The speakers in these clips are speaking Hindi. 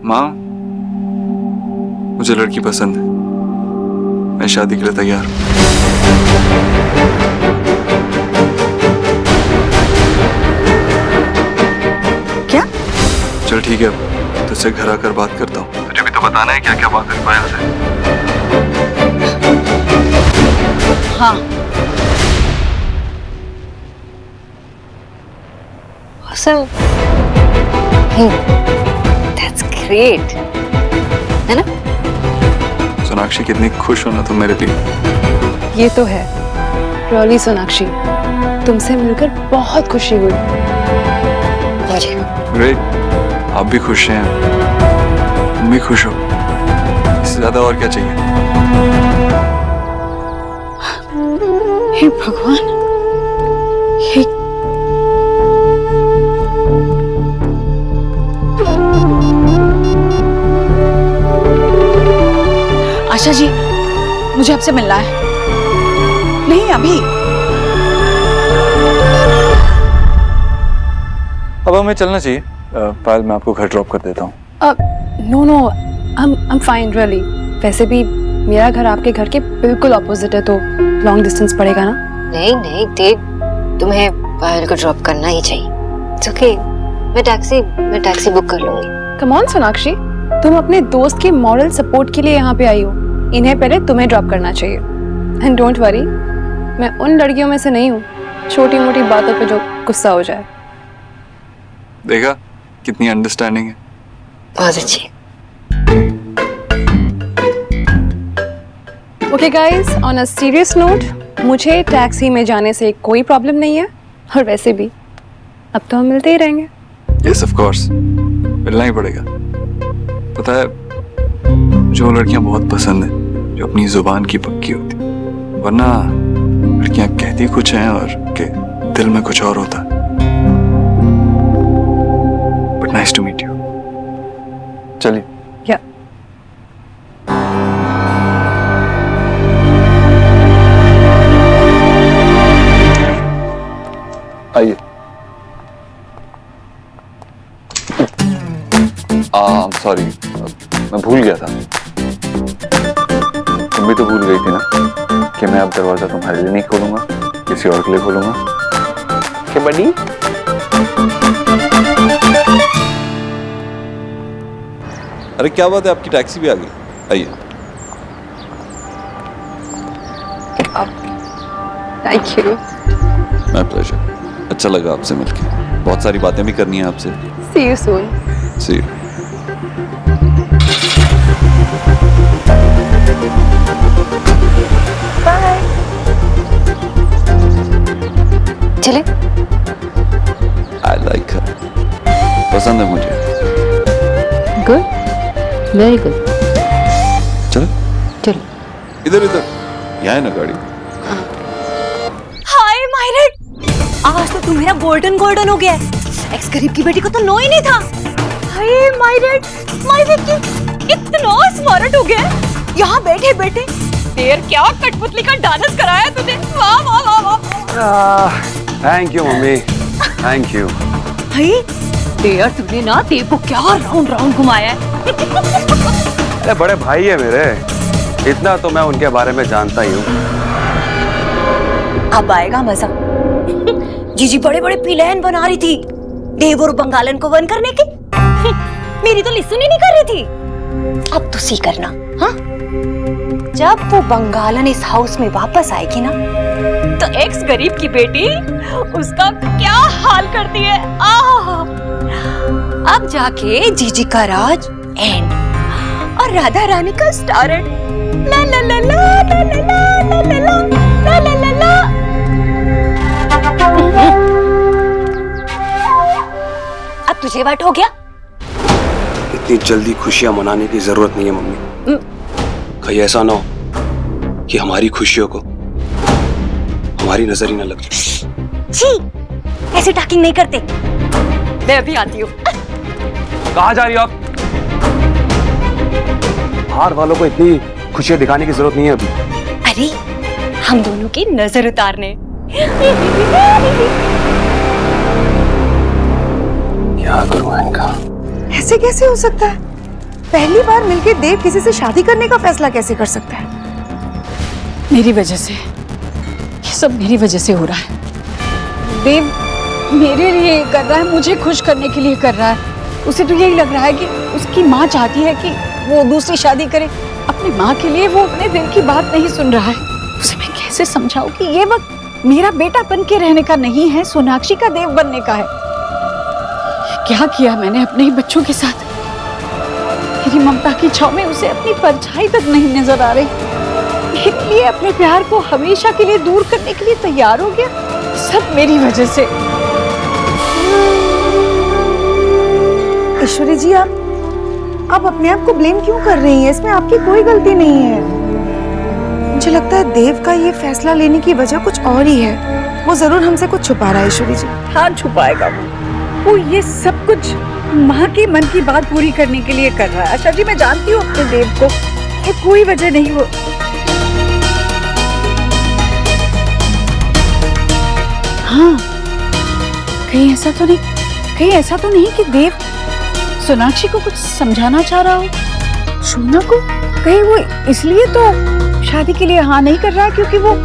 माँ, मुझे लड़की पसंद है, मैं शादी के लिए तैयार हूँ। क्या? चल ठीक है, तुझसे घर आकर बात करता हूँ। तुझे भी तो बताना है क्या क्या बात है पायल से। हाँ। Awesome. That's great. है ना? सोनाक्षी कितनी खुश हो ना तुम मेरे लिए। ये तो है। रॉली सोनाक्षी, तुमसे मिलकर बहुत खुशी हुई। मुझे। ग्रेट, आप भी खुश हैं, तुम भी खुश हो, इससे ज्यादा और क्या चाहिए। हे भगवान, ये आशा जी, मुझे आपसे मिलना है। नहीं अभी। अब हमें चलना चाहिए। पायल, मैं आपको घर ड्रॉप कर देता हूँ। No, I'm fine really। वैसे भी मेरा घर आपके घर के बिल्कुल ऑपोजिट है, तो लॉन्ग डिस्टेंस पड़ेगा ना। नहीं देव, तुम्हें पायल को ड्रॉप करना ही चाहिए। It's okay, मैं टैक्सी बुक कर लूंगी। कम ऑन सोनाक्षी, तुम अपने दोस्त के मॉरल सपोर्ट के लिए यहाँ पे आई हो, इन्हें पहले तुम्हें ड्रॉप करना चाहिए। एंड डोंट वरी, मैं उन लड़कियों में से नहीं हूँ छोटी मोटी बातों पे जो गुस्सा हो जाए। देखा कितनी अंडरस्टैंडिंग है। बहुत अच्छी। Okay guys, on a serious note, मुझे टैक्सी में जाने से कोई प्रॉब्लम नहीं है, और वैसे भी अब तो हम मिलते ही रहेंगे। यस ऑफ कोर्स, मिलना ही पड़ेगा। पता है, जो लड़कियां बहुत पसंद है, जो अपनी जुबान की पक्की होती, वरना लड़कियां कहती कुछ हैं और के दिल में कुछ और होता। But nice to meet you. चलिए। या आइए। सॉरी, मैं भूल गया था। तुम भी तो भूल गई थी ना कि मैं अब दरवाजा तुम्हारे लिए नहीं खोलूंगा, किसी और के लिए खोलूंगा। क्या बड़ी? अरे क्या बात है, आपकी टैक्सी भी आ गई। आइए। Thank you. My pleasure. अच्छा लगा आपसे मिलके, बहुत सारी बातें भी करनी है आपसे। See you soon. See you. Bye. चले? आई लाइक हर, पसंद है मुझे। Good, very good. चलो चलो। इधर इधर, यहाँ है ना गाड़ी। हाय मायरेट, आज तो तू मेरा गोल्डन हो गया है। एक्स गरीब की बेटी को तो नो ही नहीं था। हाय मायरेट की इतना स्मार्ट हो गया है। यहाँ बैठे बैठे देर क्या कठपुतली का डांस कराया तुझे। वाह वाह वाह वाह। Thank you mummy, thank you. Hi there, तूने ना देव को क्या राउंड राउंड घुमाया है। अरे बड़े भाई है मेरे, इतना तो मैं उनके बारे में जानता ही हूँ। अब आएगा मजा। जीजी बड़े बड़े प्लान बना रही थी देव और बंगालन को वन करने के। मेरी तो लिसन ही नहीं कर रही थी। अब तो सी करना। हाँ, जब वो बंगालन इस हाउस में वापस आएगी ना, तो एक्स गरीब की बेटी उसका क्या हाल करती है। अब जाके जीजी का राज एंड और राधा रानी का स्टार्ट। ला ला ला ला ला ला ला ला ला ला ला ला। अब तुझे वाट हो गया। इतनी जल्दी खुशियां मनाने की जरूरत नहीं है मम्मी। कहीं ऐसा ना हो कि हमारी खुशियों को हमारी नजर ही ना लग जाए। छी, ऐसे टॉकिंग नहीं करते। मैं अभी आती हूँ। कहाँ जा रही हो आप? बाहर वालों को इतनी खुशियां दिखाने की जरूरत नहीं है अभी। अरे हम दोनों की नजर उतारने। क्या करूं इनका? ऐसे कैसे हो सकता है? पहली बार मिलके देव किसी से शादी करने का फैसला कैसे कर सकता है? मेरी वजह से, ये सब मेरी वजह से हो रहा है। देव मेरे लिए ये कर रहा है, मुझे खुश करने के लिए कर रहा है। उसे तो यही लग रहा है कि उसकी माँ चाहती है कि वो दूसरी शादी करे। अपनी माँ के लिए वो अपने दिल की बात नहीं सुन रहा है। उसे मैं कैसे समझाऊं कि ये वक्त मेरा बेटा बन के रहने का नहीं है, सोनाक्षी का देव बनने का है। क्या किया मैंने अपने ही बच्चों के साथ? मेरी ममता की छाव में उसे अपनी परछाई तक नहीं नजर आ रही। इसलिए अपने प्यार को हमेशा के लिए दूर करने के लिए तैयार हो गया। सब मेरी वजह से। ईश्वरी जी, आप अपने आप को ब्लेम क्यों कर रही हैं? इसमें आपकी कोई गलती नहीं है। मुझे लगता है देव का ये फैसला लेने की वजह कुछ और ही है। वो जरूर हमसे कुछ छुपा रहा है ईश्वरी जी। हाँ, छुपाएगा वो ये सब कुछ माँ के मन की बात पूरी करने के लिए कर रहा है। आशा जी, मैं जानती हूँ अपने देव को, ये कोई वजह नहीं। वो हाँ, कहीं ऐसा तो नहीं कि देव सोनाक्षी को कुछ समझाना चाह रहा हो। सोना को कहीं वो इसलिए तो शादी के लिए हाँ नहीं कर रहा है क्योंकि वो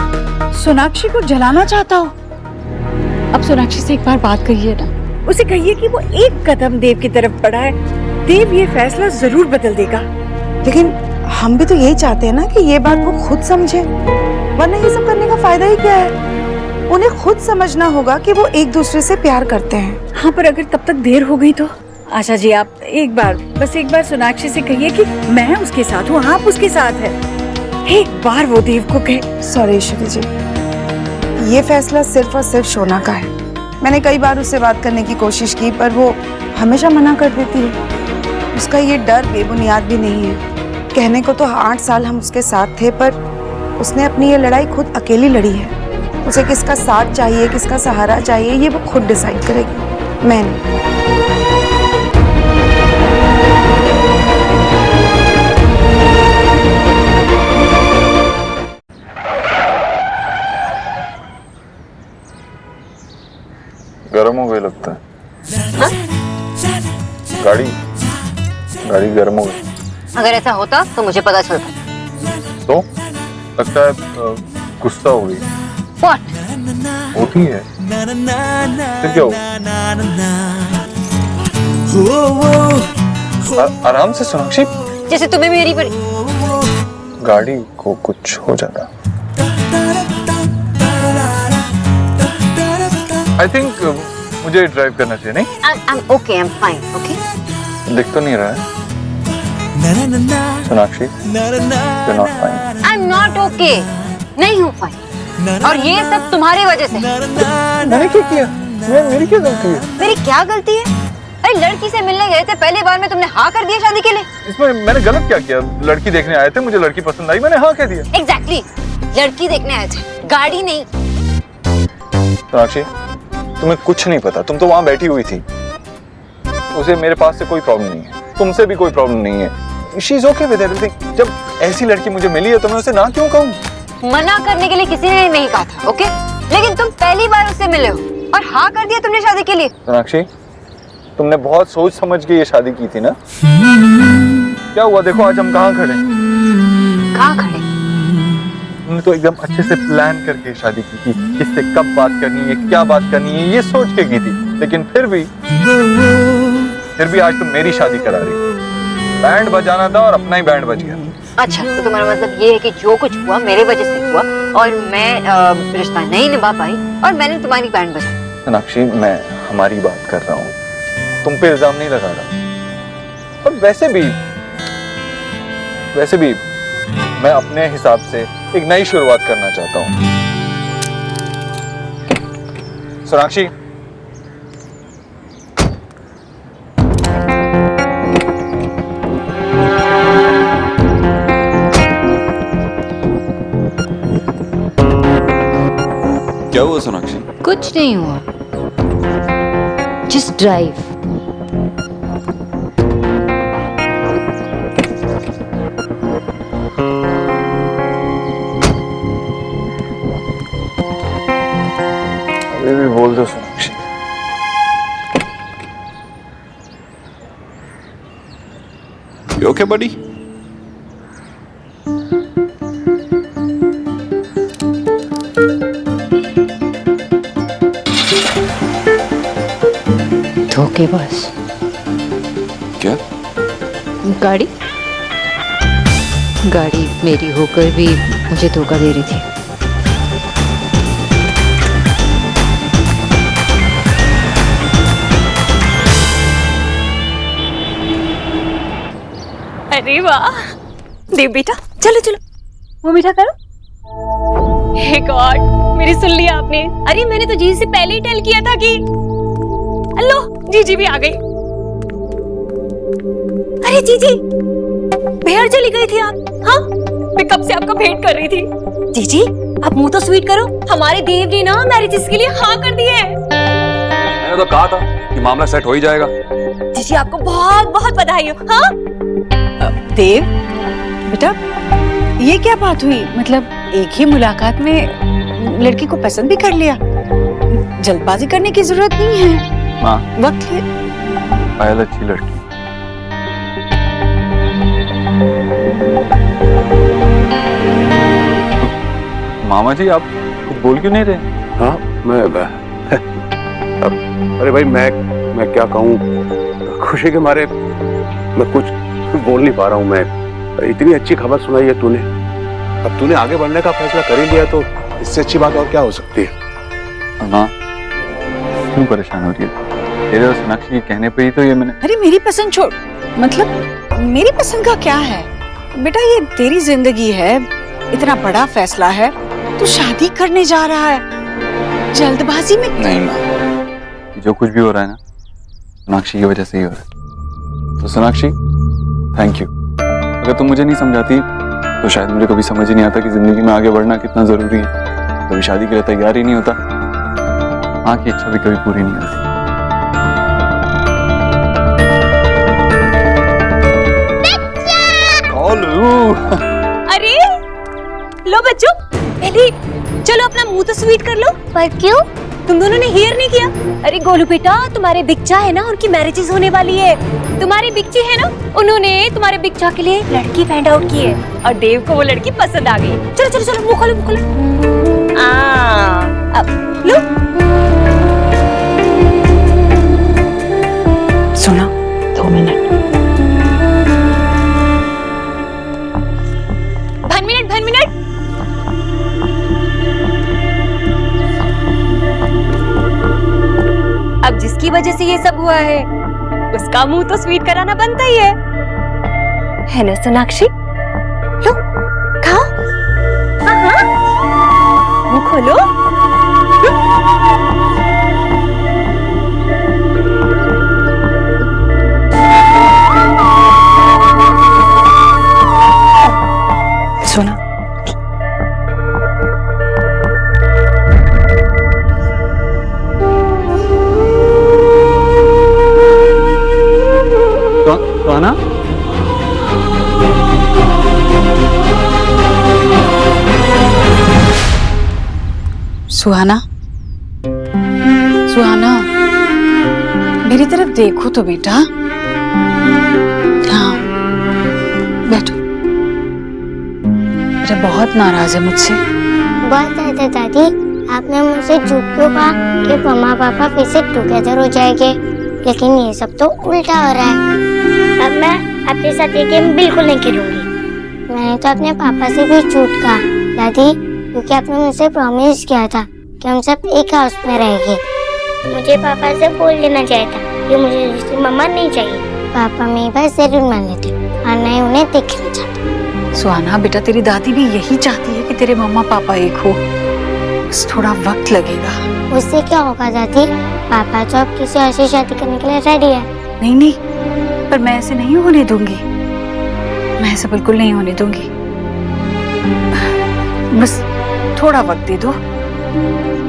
सोनाक्षी को जलाना चाहता हो। अब सोनाक्षी से एक बार बात कहिए ना, उसे कहिए कि वो एक कदम देव की तरफ बढ़ा है। देव ये फैसला जरूर बदल देगा। लेकिन हम भी तो यही चाहते हैं ना कि ये बात वो खुद समझे, वरना ये सब करने का फायदा ही क्या है? उन्हें खुद समझना होगा कि वो एक दूसरे से प्यार करते हैं। हाँ, पर अगर तब तक देर हो गई तो? आशा जी, आप एक बार सोनाक्षी से कहिए कि मैं उसके साथ हूँ, आप उसके साथ हैं। एक बार वो देव को कहे। सॉरी ईश्वरी जी, ये फैसला सिर्फ और सिर्फ सोना का है। मैंने कई बार उससे बात करने की कोशिश की पर वो हमेशा मना कर देती है। उसका ये डर बेबुनियाद भी नहीं है। कहने को तो 8 साल हम उसके साथ थे, पर उसने अपनी ये लड़ाई खुद अकेली लड़ी है। उसे किसका साथ चाहिए, किसका सहारा चाहिए, ये वो खुद डिसाइड करेगी, मैं नहीं। गर्म हो गई लगता है। हाँ? गाड़ी गर्म हो गई। अगर ऐसा होता तो मुझे पता चलता। तो लगता है गुस्सा हो गई। What? होती है, फिर क्या हो? आराम से सोनाक्षी, जैसे तुम्हें मेरी पर गाड़ी को कुछ हो जाता। आई थिंक मुझे ड्राइव करना चाहिए। नहीं, I'm okay, I'm fine, okay? दिख तो नहीं रहा है Sonakshi, you're not fine. I'm not okay. नहीं हूँ fine. और ये सब तुम्हारी वजह से। मैंने क्या किया? मेरी क्या गलती है? मेरी क्या गलती है? अरे लड़की से मिलने गए थे, पहली बार में तुमने हाँ कर दिया शादी के लिए। इसमें मैंने गलत क्या किया? लड़की देखने आए थे, मुझे लड़की पसंद आई, मैंने हाँ कह दिया। Exactly. लड़की देखने आए थे, गाड़ी नहीं। सोनाक्षी, तुम्हें कुछ नहीं पता, तुम तो वहां बैठी हुई थी। उसे मेरे पास से कोई प्रॉब्लम नहीं है, तुमसे भी कोई प्रॉब्लम नहीं है। She is okay with everything. जब ऐसी लड़की मुझे मिली है तो मैं उसे ना क्यों कहूँ? मना करने के लिए किसी ने नहीं कहा था, ओके? लेकिन तुम पहली बार उससे मिले हो और हाँ कर दिया तुमने शादी के लिए। सोनाक्षी, तुमने बहुत सोच समझ के ये शादी की थी ना? क्या हुआ? देखो आज हम कहाँ खड़े। कहाँ खड़े? तुमने तो एकदम अच्छे से प्लान करके शादी की थी, किससे कब बात करनी है, क्या बात करनी है, ये सोच के की थी। लेकिन फिर भी आज तुम मेरी शादी करा रही हो। बैंड बजाना था और अपना ही बैंड बज गया। अच्छा, तो तुम्हारा मतलब ये है कि जो कुछ हुआ मेरे वजह से हुआ और मैं रिश्ता नहीं निभा पाई और मैंने तुम्हारी बैंड बजाई। सोनाक्षी, मैं हमारी बात कर रहा हूँ, तुम पे इल्जाम नहीं लगा रहा। और वैसे भी मैं अपने हिसाब से एक नई शुरुआत करना चाहता हूँ। सोनाक्षी, क्या हुआ सोनाक्षी? कुछ नहीं हुआ, जस्ट ड्राइव। अभी भी बोल दो सोनाक्षी। You okay, buddy? धोखेबाज। क्या? गाड़ी गाड़ी मेरी होकर भी मुझे धोखा दे रही थी। अरे वाह देव बेटा, चलो चलो वो मीठा करो। हे गॉड, मेरी सुन लिया आपने। अरे मैंने तो जी से पहले ही टेल किया था कि लो जीजी भी आ गई। अरे जीजी, बाहर चली गई थी आप? हाँ, मैं कब से आपका वेट कर रही थी। जीजी आप मुंह तो स्वीट करो, हमारे देव ने ना मैरिजेस के लिए हाँ कर दिए। मैंने तो कहा था कि मामला सेट हो ही जाएगा। जीजी आपको बहुत बहुत बधाई हो। हाँ देव बेटा, ये क्या बात हुई? मतलब एक ही मुलाकात में लड़की को पसंद भी कर लिया? जल्दबाजी करने की जरूरत नहीं है, माँ, वक्त ले। पायल अच्छी लड़की। मामा जी आप कुछ बोल क्यों नहीं रहे? हाँ, अरे भाई मैं क्या कहूँ, खुशी के मारे मैं कुछ बोल नहीं पा रहा हूँ। मैं इतनी अच्छी खबर सुनाई है तूने, अब तूने आगे बढ़ने का फैसला कर ही लिया तो इससे अच्छी बात और क्या हो सकती है। माँ क्यों परेशान हो रही है? तेरे और सोनाक्षी के कहने पे ही तो ये मैंने। अरे मेरी पसंद छोड़, मतलब मेरी पसंद का क्या है बेटा? ये तेरी जिंदगी है, इतना बड़ा फैसला है, तू शादी करने जा रहा है, जल्दबाजी में नहीं माँ, जो कुछ भी हो रहा है ना सोनाक्षी की वजह से ही हो रहा है। तो सोनाक्षी थैंक यू। अगर तुम मुझे नहीं समझाती तो शायद मुझे कभी समझ ही नहीं आता कि जिंदगी में आगे बढ़ना कितना जरूरी है। कभी शादी के लिए तैयार ही नहीं होता, माँ की इच्छा भी कभी पूरी नहीं होती। अरे लो बच्चों, पहले चलो अपना मुंह तो स्वीट कर लो। पर क्यों? तुम दोनों ने हियर नहीं किया? अरे गोलू बेटा, तुम्हारे बिच्चा है ना, उनकी मैरिजेस होने वाली है। तुम्हारी बिच्ची है ना, उन्होंने तुम्हारे बिच्चा के लिए लड़की फाइंड आउट की है और देव को वो लड़की पसंद आ गई। चलो चलो चलो मुंह खोलो, मुंह खोलो। अब लो। सुना, 2 मिनट। 1 मिनट। अब जिसकी वजह से ये सब हुआ है उसका मुंह तो स्वीट कराना बनता ही है ना सोनाक्षी? लो खाओ। हाँ, मुंह खोलो। सुना, सुहाना, सुहाना, सुहाना, मेरी तरफ देखो तो बेटा। हाँ, बैठो। बेटा बहुत नाराज है मुझसे। बहुत ज्यादा दादी, आपने मुझसे झूठ क्यों कहा कि मम्मा पापा फिर से टुगेदर हो जाएंगे? लेकिन ये सब तो उल्टा हो रहा है। अब मैं आपके साथ ये गेम बिल्कुल नहीं खेलूंगी। मैंने तो अपने पापा से भी झूठ कहा दादी, क्योंकि आपने मुझसे प्रॉमिस किया था कि हम सब एक हाउस में रहेंगे। मुझे पापा से बोल देना चाहिए था कि मुझे दूसरी मम्मा नहीं चाहिए। पापा मेरी बात जरूर मान लेते और मैं उन्हें देखना चाहती। सुहाना बेटा, तेरी दादी भी यही चाहती है कि तेरे मम्मा पापा एक हो, बस थोड़ा वक्त लगेगा। उससे क्या होगा दादी? पापा तो अब किसी और से शादी करने के लिए रेडी है। नहीं नहीं, पर मैं ऐसे नहीं होने दूंगी, मैं ऐसे बिल्कुल नहीं होने दूंगी। बस थोड़ा वक्त दे दो।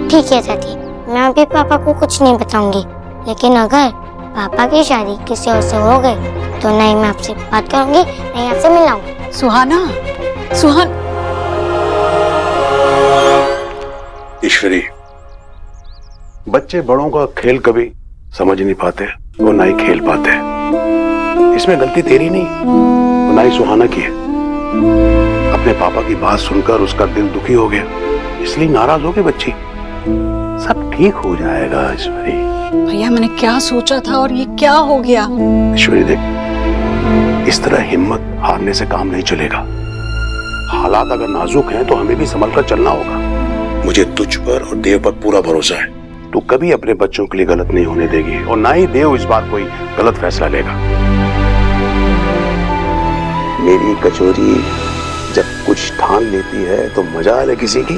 ठीक है दादी, मैं अभी पापा को कुछ नहीं बताऊंगी, लेकिन अगर पापा की शादी किसी और से हो गई तो नहीं मैं आपसे बात करूंगी, नहीं आपसे मिलाऊंगी। सुहाना, सुहान, ईश्वरी, बच्चे बड़ों का खेल कभी समझ नहीं पाते, वो ना ही खेल पाते। इसमें गलती तेरी नहीं, ना ही सुहाना की है। अपने पापा की बात सुनकर उसका दिल दुखी हो गया, इसलिए नाराज हो गई बच्ची। सब ठीक हो जाएगा ईश्वरी। भैया मैंने क्या सोचा था और ये क्या हो गया? ईश्वरी देख, इस तरह हिम्मत हारने से काम नहीं चलेगा। हालात अगर नाजुक हैं तो हमें भी संभल कर चलना होगा। मुझे तुझ पर और देव पर पूरा भरोसा है। तू कभी अपने बच्चों के लिए गलत नहीं होने देगी और ना ही देव इस बार कोई गलत फैसला लेगा। मेरी कचोरी जब कुछ ठान लेती है तो मजा आ ले किसी की।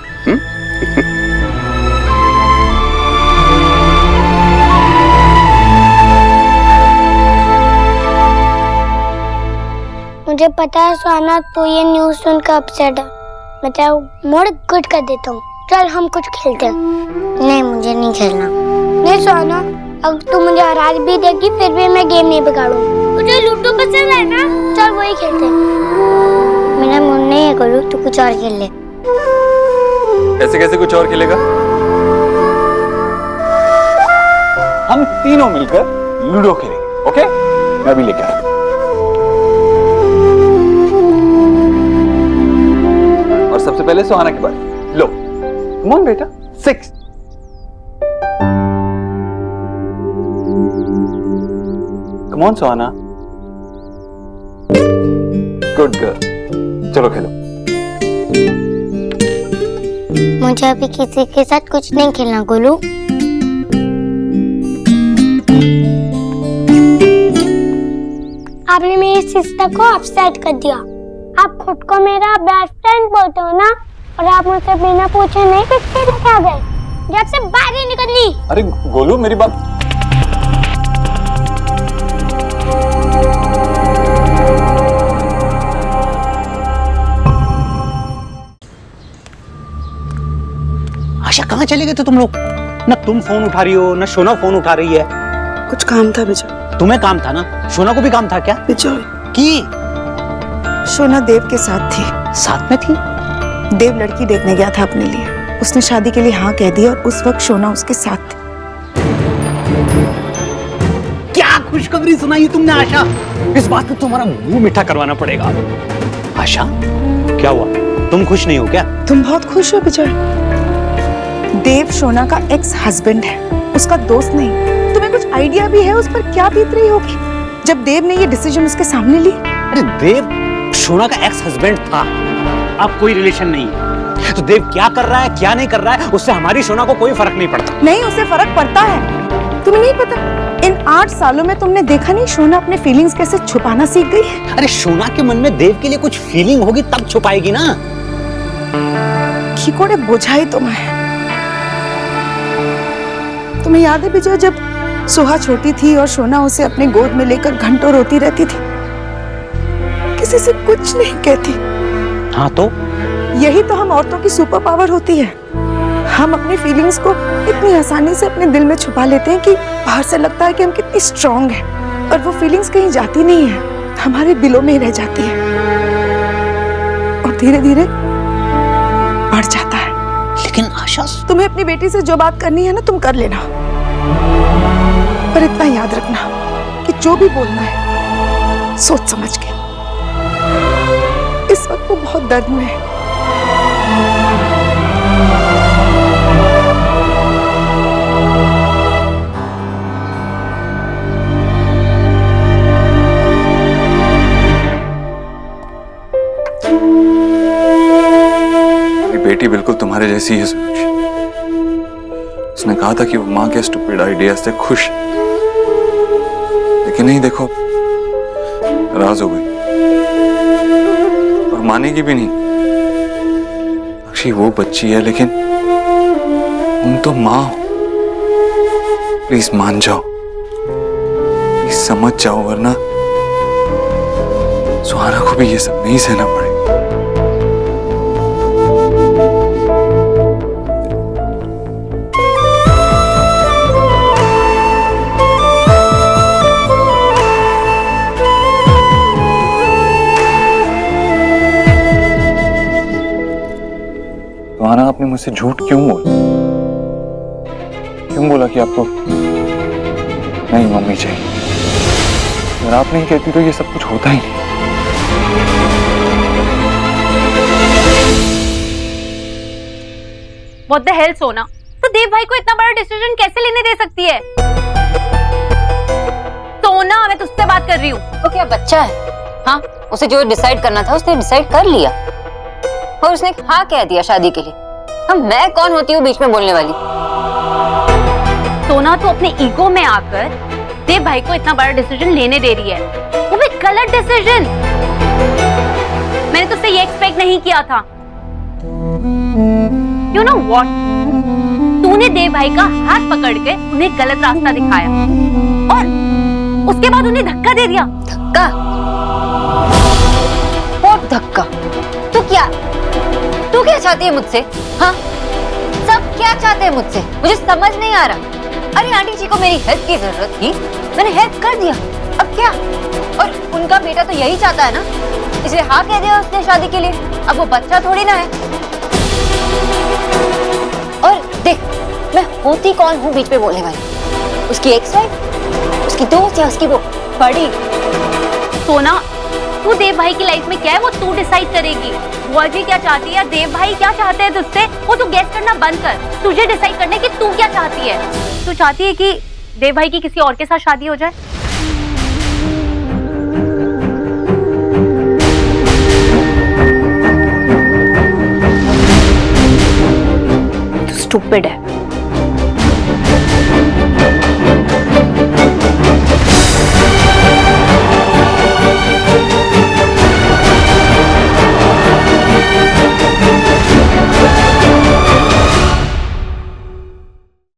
मुझे पता है सुहाना, तो ये न्यूज़ सुनकर अपसेट है। मैं तेरा मूड गुड कर देता हूँ। चल हम कुछ खेलते हैं। नहीं, मुझे नहीं खेलना। नहीं सुहाना, अगर तू मुझे हरा भी देगी फिर भी मैं गेम नहीं बिगाड़ूंगी। मुझे लूडो पसंद है ना, चल वही खेलते हैं। मेरा मन नहीं है गुरु, तू कुछ और खेल ले। कैसे कैसे कुछ और खेलेगा? हम तीनों मिलकर लूडो खेलेंगे, ओके? मैं भी लेकर आया। और सबसे पहले सुहाना के बारे। लो, कम ऑन बेटा, 6। Come on Suhana, good girl. चलो खेलो। मुझे अभी किसी के साथ कुछ नहीं खेलना गोलू। आपने मेरी सिस्टर को अपसेट कर दिया। आप खुद को मेरा बेस्ट फ्रेंड बोलते हो ना, और आप मुझसे बिना पूछे नहीं पिक्चर दिखा गए। जब से बाहर ही निकली। अरे गोलू, मेरी बात। आशा, कहाँ चले गए थे तुम लोग? ना तुम फोन उठा रही हो, ना शोना फोन उठा रही है। कुछ काम था विजय। तुम्हें काम था ना, शोना को भी काम था क्या? विजय की शोना देव के साथ थी। साथ में थी? देव लड़की देखने गया था अपने लिए। उसने शादी के लिए हाँ कह दी और उस वक्त शोना उसके साथ थी। क्या खुशखबरी सुनाई तुमने आशा? इस बात पे तुम्हारा मुंह मीठा करवाना पड़ेगा। आशा, क्या हुआ? तुम खुश नहीं हो क्या? तुम बहुत खुश हो विजय। देव शोना का एक्स हस्बैंड है, उसका दोस्त नहीं। तुम्हें कुछ आइडिया भी है उस पर क्या बीत रही होगी जब देव ने ये डिसीजन उसके सामने ली? अरे देव शोना का एक्स हस्बैंड था, अब कोई रिलेशन नहीं है। तो देव क्या कर रहा है क्या नहीं कर रहा है उससे हमारी शोना को कोई फर्क नहीं पड़ता। नहीं, उसे फर्क पड़ता है। तुम्हें नहीं पता, इन 8 सालों में तुमने देखा नहीं शोना अपने फीलिंग्स कैसे छुपाना सीख गई है। अरे शोना के मन में देव के लिए कुछ फीलिंग होगी तब छुपाएगी ना। खिकोड़े बुझाई तुम्हें। तुम्हें याद है विजय, जब सुहा छोटी थी और शोना उसे अपने गोद में लेकर घंटों रोती रहती थी, किसी से कुछ नहीं कहती। हाँ तो यही तो हम औरतों की सुपर पावर होती है। हम अपनी फीलिंग्स को इतनी आसानी से अपने दिल में छुपा लेते हैं कि बाहर से लगता है कि हम कितनी स्ट्रांग हैं, और वो फीलिंग्स कहीं जाती नहीं है, हमारे दिलों में ही रह जाती है और धीरे धीरे बढ़ जाता है। लेकिन आशा, तुम्हें अपनी बेटी से जो बात करनी है ना, तुम कर लेना, पर इतना याद रखना कि जो भी बोलना है सोच समझ के। इस वक्त वो बहुत दर्द में है। मेरी बेटी बिल्कुल तुम्हारे जैसी है सुनीश। उसने कहा था कि वो माँ के स्टूपिड आइडिया से खुश, लेकिन नहीं, देखो नाराज हो गई और मानेगी भी नहीं। अक्षी वो बच्ची है, लेकिन तुम तो माँ हो। प्लीज मान जाओ, प्लीज समझ जाओ, वरना सुहाना को भी ये सब नहीं सहना पड़ेगा। सुहाना, आपने मुझसे झूठ क्यों बोला? क्यों बोला कि आपको नहीं मम्मी चाहिए? अगर आप नहीं कहती तो ये सब कुछ होता ही नहीं। व्हाट द हेल सोना, तो देव भाई को इतना बड़ा डिसीजन कैसे लेने दे सकती है? सोना, मैं तुझसे बात कर रही हूँ। वो क्या बच्चा है? हाँ, उसे जो डिसाइड करना था उसने डिसाइड कर लिया और उसने हाँ कह दिया शादी के लिए। हम, मैं कौन होती हूँ बीच में बोलने वाली? सोना, तो अपने ईगो में आकर देव भाई को इतना बड़ा डिसीजन लेने दे रही है, वो भी गलत डिसीजन। मैंने तुझसे ये एक्सपेक्ट नहीं किया था। यू नो व्हाट, तूने देव भाई का हाथ पकड़ के उन्हें गलत रास्ता दिखाया और उसके बाद उन्हें धक्का दे दिया। धक्का? और धक्का? तू क्या चाहती है मुझसे? हाँ, सब क्या चाहते हैं मुझसे? मुझे समझ नहीं आ रहा। अरे आंटी जी को मेरी हेल्प की जरूरत थी, मैंने हेल्प कर दिया, अब क्या? और उनका बेटा तो यही चाहता है ना, इसलिए हाँ कह दिया उसने शादी के लिए। अब वो बच्चा थोड़ी ना है। और देख, मैं होती कौन हूँ बीच में बोलने वाली? उसकी एक्स वाइफ, उसकी दोस्त या उसकी वो बड़ी? सोना, तू देव भाई की लाइफ में क्या है वो तू डिसाइड करेगी। बुआ जी क्या चाहती है या देव भाई क्या चाहते हैं तुझसे, वो तू गेस करना बंद कर। तुझे डिसाइड करना है कि तू क्या चाहती है। तू चाहती है कि देव भाई की किसी और के साथ शादी हो जाए? तू स्टूपिड है।